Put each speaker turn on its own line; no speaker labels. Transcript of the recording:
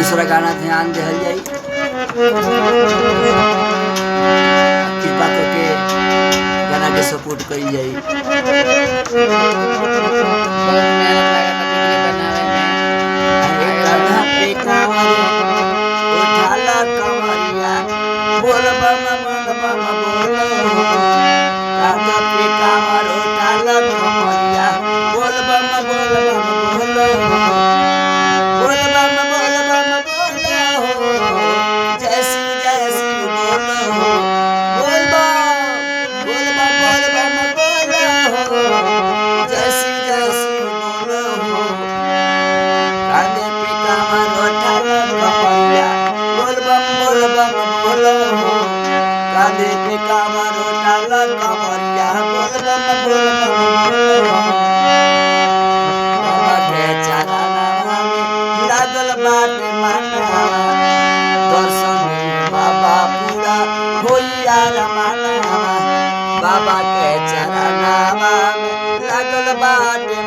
दूसरा गाना ध्यान दिहल जाई कृपा करके गाना के सपोर्ट कइल जाई।
बहुत मेहनत लागता वीडियो बनावे में।
अरे कान्हा पे कांवरिया उठाला कमरिया बोल बम बोल कान्हा पे कांवर उठाला कमरिया बोल बम बोल जय शिव बोल बोल जय शिव बोल कांधे पे कांवर उठाला कमरिया बोल कांधे पे कांवर उठाला कमरिया बोल बाबा के चरणवा में लागल बाटे मानवा दर्शन बाबा पूरा होइया रमानवा बाबा के चरणवा में लागल बाटे